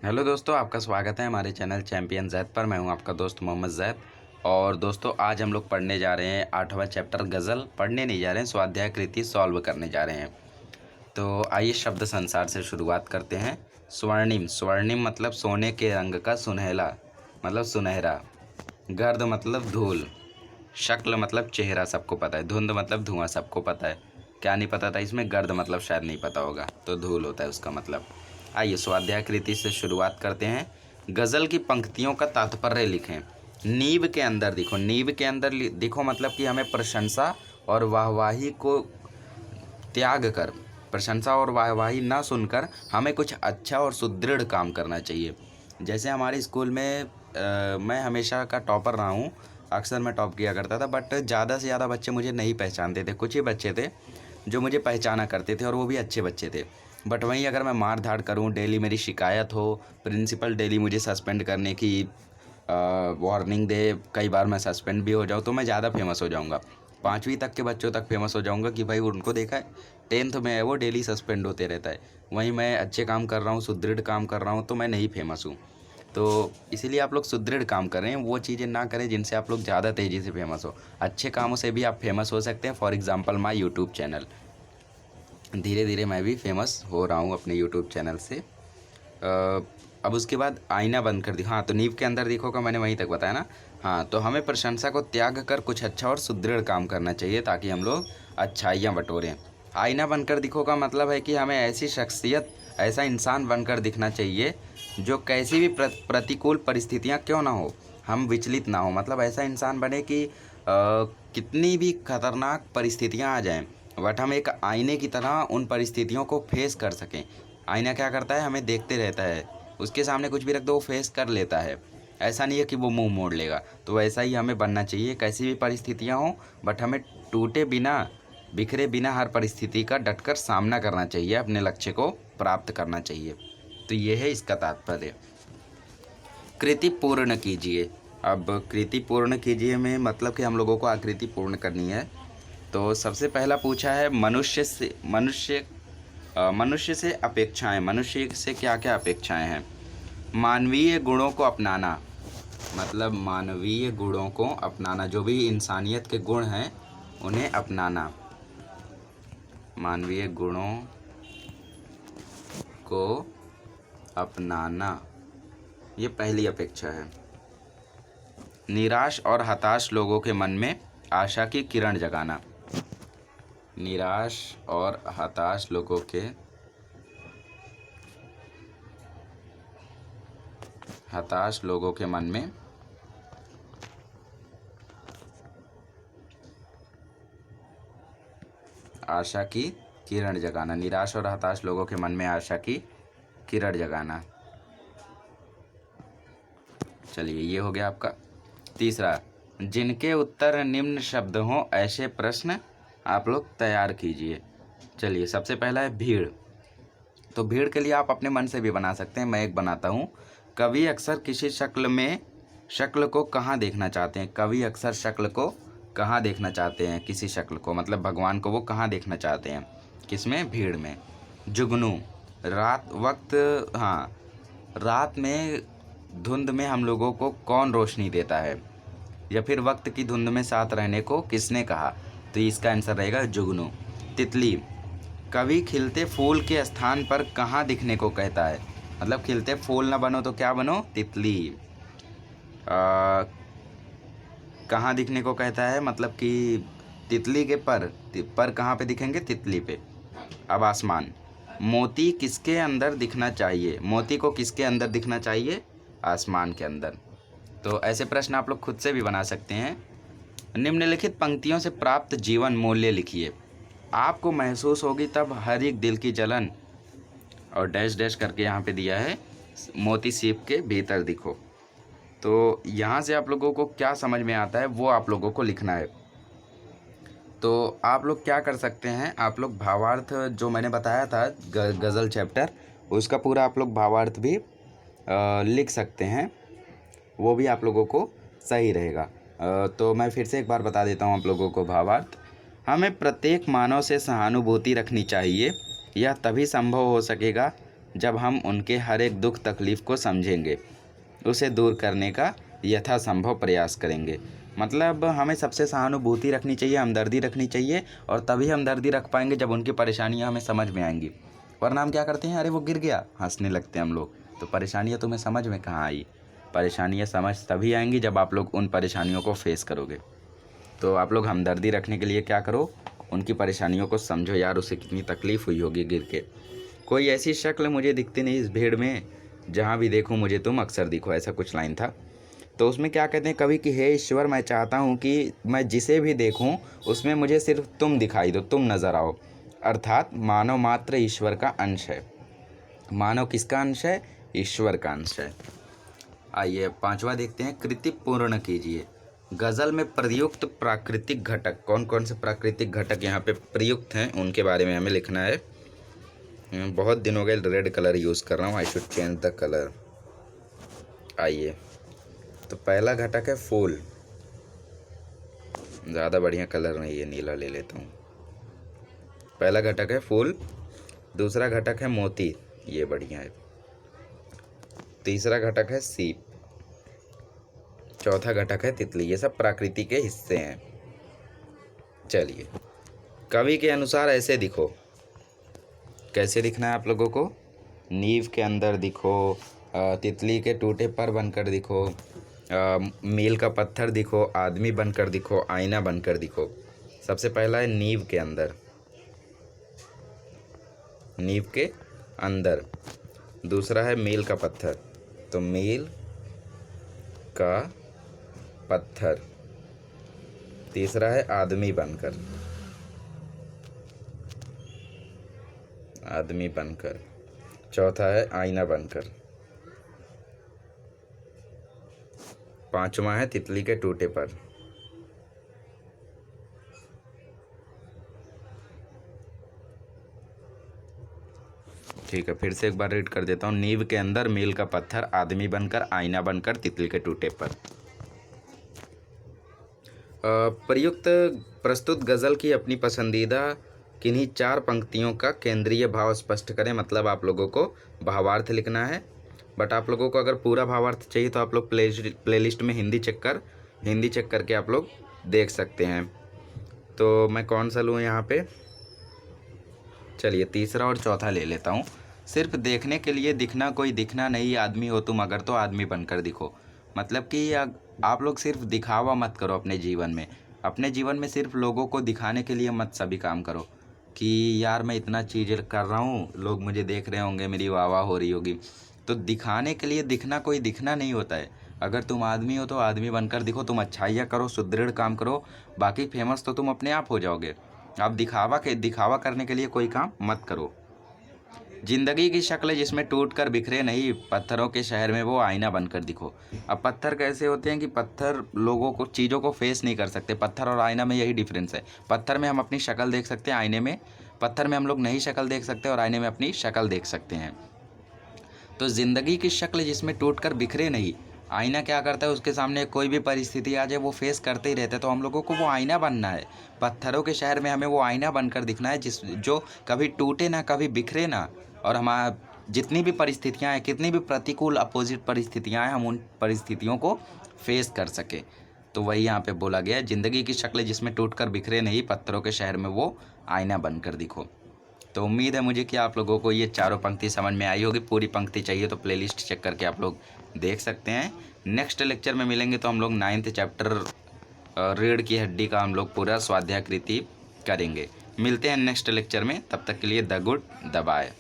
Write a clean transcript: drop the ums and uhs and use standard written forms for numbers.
Hello दोस्तों, आपका स्वागत है हमारे चैनल चैंपियन जैद पर। मैं हूं आपका दोस्त मोहम्मद जैद। और दोस्तों, आज हम लोग पढ़ने जा रहे हैं 8वां चैप्टर गज़ल। पढ़ने नहीं जा रहे हैं, स्वाध्याय कृति सॉल्व करने जा रहे हैं। तो आइए शब्द संसार से शुरुआत करते हैं। स्वर्णिम, स्वर्णिम मतलब सोने के रंग का, सुनहला मतलब सुनहरा। गर्द मतलब धूल। शक्ल मतलब चेहरा, सबको पता है। धुंध मतलब धुआं, सबको पता है। क्या नहीं पता था इसमें? गर्द मतलब शायद नहीं पता होगा, तो धूल होता है उसका मतलब। आइए स्वाध्याय कृति से शुरुआत करते हैं। गज़ल की पंक्तियों का तात्पर्य लिखें। नींव के अंदर देखो, नींव के अंदर देखो मतलब कि हमें प्रशंसा और वाहवाही को त्याग कर, प्रशंसा और वाहवाही ना सुनकर हमें कुछ अच्छा और सुदृढ़ काम करना चाहिए। जैसे हमारे स्कूल में मैं हमेशा का टॉपर रहा हूँ। अक्सर मैं टॉप किया करता था, बट ज़्यादा से ज़्यादा बच्चे मुझे नहीं पहचानते थे। कुछ ही बच्चे थे जो मुझे पहचाना करते थे, और वो भी अच्छे बच्चे थे। बट वहीं अगर मैं मार धाड़ करूँ, डेली मेरी शिकायत हो, प्रिंसिपल डेली मुझे सस्पेंड करने की वार्निंग दे, कई बार मैं सस्पेंड भी हो जाऊँ, तो मैं ज़्यादा फेमस हो जाऊँगा। 5वीं तक के बच्चों तक फेमस हो जाऊँगा कि भाई उनको देखा है, 10th में है वो, डेली सस्पेंड होते रहता है। वहीं मैं अच्छे काम कर रहा हूँ, सुदृढ़ काम कर रहा हूँ, तो मैं नहीं फेमस हूँ। तो इसीलिए आप लोग सुदृढ़ काम कर रहे हैं, वो चीज़ें ना करें जिनसे आप लोग ज़्यादा तेज़ी से फेमस हो। अच्छे कामों से भी आप फेमस हो सकते हैं। For example my YouTube channel, धीरे धीरे मैं भी फेमस हो रहा हूँ अपने यूट्यूब चैनल से। अब उसके बाद आईना बंद कर दी। हाँ, तो नींव के अंदर देखो का मैंने वहीं तक बताया ना। हाँ, तो हमें प्रशंसा को त्याग कर कुछ अच्छा और सुदृढ़ काम करना चाहिए, ताकि हम लोग अच्छाइयाँ बटोरें। आईना बनकर दिखो का मतलब है कि हमें ऐसी शख्सियत, ऐसा इंसान बनकर दिखना चाहिए जो कैसी भी प्रतिकूल परिस्थितियाँ क्यों ना हो, हम विचलित ना हो। मतलब ऐसा इंसान बने कि कितनी भी खतरनाक परिस्थितियाँ आ जाएं, बट हम एक आईने की तरह उन परिस्थितियों को फेस कर सकें। आईना क्या करता है? हमें देखते रहता है, उसके सामने कुछ भी रख दो वो फेस कर लेता है। ऐसा नहीं है कि वो मुंह मोड़ लेगा। तो वैसा ही हमें बनना चाहिए, कैसी भी परिस्थितियाँ हों, बट हमें टूटे बिना, बिखरे बिना हर परिस्थिति का डटकर सामना करना चाहिए, अपने लक्ष्य को प्राप्त करना चाहिए। तो ये है इसका तात्पर्य। कृति पूर्ण कीजिए। अब कृति पूर्ण कीजिए में मतलब कि हम लोगों को आकृति पूर्ण करनी है। तो सबसे पहला पूछा है मनुष्य से अपेक्षाएं। मनुष्य से क्या क्या अपेक्षाएं हैं? मानवीय गुणों को अपनाना, मतलब मानवीय गुणों को अपनाना, जो भी इंसानियत के गुण हैं उन्हें अपनाना। मानवीय गुणों को अपनाना, ये पहली अपेक्षा है। निराश और हताश लोगों के मन में आशा की किरण जगाना। निराश और हताश लोगों के मन में आशा की किरण जगाना। निराश और हताश लोगों के मन में आशा की किरण जगाना। चलिए, ये हो गया आपका। तीसरा, जिनके उत्तर निम्न शब्द हों ऐसे प्रश्न आप लोग तैयार कीजिए। चलिए, सबसे पहला है भीड़। तो भीड़ के लिए आप अपने मन से भी बना सकते हैं, मैं एक बनाता हूँ। कवि अक्सर किसी शक्ल को कहाँ देखना चाहते हैं? कवि अक्सर शक्ल को कहाँ देखना चाहते हैं? किसी शक्ल को, मतलब भगवान को वो कहाँ देखना चाहते हैं? किसमें? भीड़ में। जुगनू, रात वक्त, हाँ, रात में धुंध में हम लोगों को कौन रोशनी देता है? या फिर वक्त की धुंध में साथ रहने को किसने कहा? तो इसका आंसर रहेगा जुगनू। तितली, कवि खिलते फूल के स्थान पर कहाँ दिखने को कहता है? मतलब खिलते फूल ना बनो तो क्या बनो? तितली। कहाँ दिखने को कहता है? मतलब कि तितली के पर कहाँ पे दिखेंगे? तितली पे। अब आसमान, मोती किसके अंदर दिखना चाहिए? मोती को किसके अंदर दिखना चाहिए? आसमान के अंदर। तो ऐसे प्रश्न आप लोग खुद से भी बना सकते हैं। निम्नलिखित पंक्तियों से प्राप्त जीवन मूल्य लिखिए। आपको महसूस होगी तब हर एक दिल की जलन, और डैश डैश करके यहाँ पे दिया है, मोती सीप के भीतर दिखो। तो यहाँ से आप लोगों को क्या समझ में आता है वो आप लोगों को लिखना है। तो आप लोग क्या कर सकते हैं, आप लोग भावार्थ जो मैंने बताया था गज़ल चैप्टर, उसका पूरा आप लोग भावार्थ भी लिख सकते हैं। वो भी आप लोगों को सही रहेगा। तो मैं फिर से एक बार बता देता हूँ आप लोगों को भावार्थ। हमें प्रत्येक मानव से सहानुभूति रखनी चाहिए, यह तभी संभव हो सकेगा जब हम उनके हर एक दुख तकलीफ़ को समझेंगे, उसे दूर करने का यथासंभव प्रयास करेंगे। मतलब हमें सबसे सहानुभूति रखनी चाहिए, हमदर्दी रखनी चाहिए, और तभी हमदर्दी रख पाएंगे जब उनकी परेशानियां हमें समझ में आएंगी। वरना हम क्या करते हैं, अरे वो गिर गया, हंसने लगते हैं हम लोग। तो परेशानियां तुम्हें समझ में कहाँ आई? परेशानियां समझ तभी आएंगी जब आप लोग उन परेशानियों को फेस करोगे। तो आप लोग हमदर्दी रखने के लिए क्या करो, उनकी परेशानियों को समझो। यार उसे कितनी तकलीफ़ हुई होगी गिर के। कोई ऐसी शक्ल मुझे दिखती नहीं इस भीड़ में, जहाँ भी देखूँ मुझे तुम अक्सर दिखो, ऐसा कुछ लाइन था। तो उसमें क्या कहते हैं कवि कि हे ईश्वर, मैं चाहता हूँ कि मैं जिसे भी देखूँ उसमें मुझे सिर्फ तुम दिखाई दो, तुम नज़र आओ। अर्थात मानव मात्र ईश्वर का अंश है। मानव किसका अंश है? ईश्वर का अंश है। आइए 5वां देखते हैं, कृति पूर्ण कीजिए। गज़ल में प्रयुक्त प्राकृतिक घटक, कौन कौन से प्राकृतिक घटक यहाँ पे प्रयुक्त हैं उनके बारे में हमें लिखना है। बहुत दिन हो गए रेड कलर यूज़ कर रहा हूँ, I should change the colour. आइए, तो पहला घटक है फूल। ज़्यादा बढ़िया कलर नहीं है, नीला ले लेता हूँ। पहला घटक है फूल। दूसरा घटक है मोती, ये बढ़िया है। तीसरा घटक है सीप। चौथा घटक है तितली। ये सब प्रकृति के हिस्से हैं। चलिए, कवि के अनुसार ऐसे दिखो। कैसे दिखना है आप लोगों को? नींव के अंदर दिखो, तितली के टूटे पर बनकर दिखो, मील का पत्थर दिखो, आदमी बनकर दिखो, आईना बनकर दिखो। सबसे पहला है नींव के अंदर। नींव के अंदर। दूसरा है मील का पत्थर, तो मील का पत्थर। तीसरा है आदमी बनकर। आदमी बनकर। चौथा है आईना बनकर। पांचवा है तितली के टूटे पर। ठीक है, फिर से एक बार रीड कर देता हूँ। नींव के अंदर, मील का पत्थर, आदमी बनकर, आईना बनकर, तितली के टूटे पर। प्रयुक्त प्रस्तुत गज़ल की अपनी पसंदीदा किन्हीं 4 पंक्तियों का केंद्रीय भाव स्पष्ट करें। मतलब आप लोगों को भावार्थ लिखना है, बट आप लोगों को अगर पूरा भावार्थ चाहिए तो आप लोग प्लेलिस्ट में हिंदी चेक करके आप लोग देख सकते हैं। तो मैं कौन सा लूँ यहाँ पे? चलिए तीसरा और चौथा ले लेता हूँ। सिर्फ देखने के लिए दिखना, कोई दिखना नहीं, आदमी हो तुम अगर तो आदमी बनकर दिखो। मतलब कि आप लोग सिर्फ दिखावा मत करो अपने जीवन में। अपने जीवन में सिर्फ लोगों को दिखाने के लिए मत सभी काम करो कि यार मैं इतना चीज़ कर रहा हूँ, लोग मुझे देख रहे होंगे, मेरी वाह वाह हो रही होगी। तो दिखाने के लिए दिखना कोई दिखना नहीं होता है। अगर तुम आदमी हो तो आदमी बनकर दिखो, तुम अच्छाइयाँ करो, सुदृढ़ काम करो, बाकी फेमस तो तुम अपने आप हो जाओगे। आप दिखावा करने के लिए कोई काम मत करो। जिंदगी की शक्ल जिसमें टूट कर बिखरे नहीं, पत्थरों के शहर में वो आईना बनकर दिखो। अब पत्थर कैसे होते हैं कि पत्थर लोगों को, चीज़ों को फेस नहीं कर सकते। पत्थर और आईना में यही डिफरेंस है। पत्थर में हम अपनी शक्ल देख सकते हैं, आईने में, पत्थर में हम लोग नहीं शक्ल देख सकते और आईने में अपनी शक्ल देख सकते हैं। तो ज़िंदगी की शक्ल जिसमें टूट कर बिखरे नहीं, आईना क्या करता है, उसके सामने कोई भी परिस्थिति आ जाए वो फेस करते ही रहते हैं। तो हम लोगों को वो आईना बनना है। पत्थरों के शहर में हमें वो आईना बनकर दिखना है जो कभी टूटे ना, कभी बिखरे ना, और हमारा जितनी भी परिस्थितियाँ हैं, कितनी भी प्रतिकूल अपोजिट परिस्थितियाँ हैं, हम उन परिस्थितियों को फेस कर सके। तो वही यहाँ पे बोला गया है, ज़िंदगी की शक्ल जिसमें टूट कर बिखरे नहीं, पत्थरों के शहर में वो आईना बनकर दिखो। तो उम्मीद है मुझे कि आप लोगों को ये चारों पंक्ति समझ में आई होगी। पूरी पंक्ति चाहिए तो प्लेलिस्ट चेक करके आप लोग देख सकते हैं। नेक्स्ट लेक्चर में मिलेंगे तो हम लोग 9th चैप्टर रीढ़ की हड्डी का हम लोग पूरा स्वाध्याय कृति करेंगे। मिलते हैं नेक्स्ट लेक्चर में, तब तक के लिए द गुड द बाय।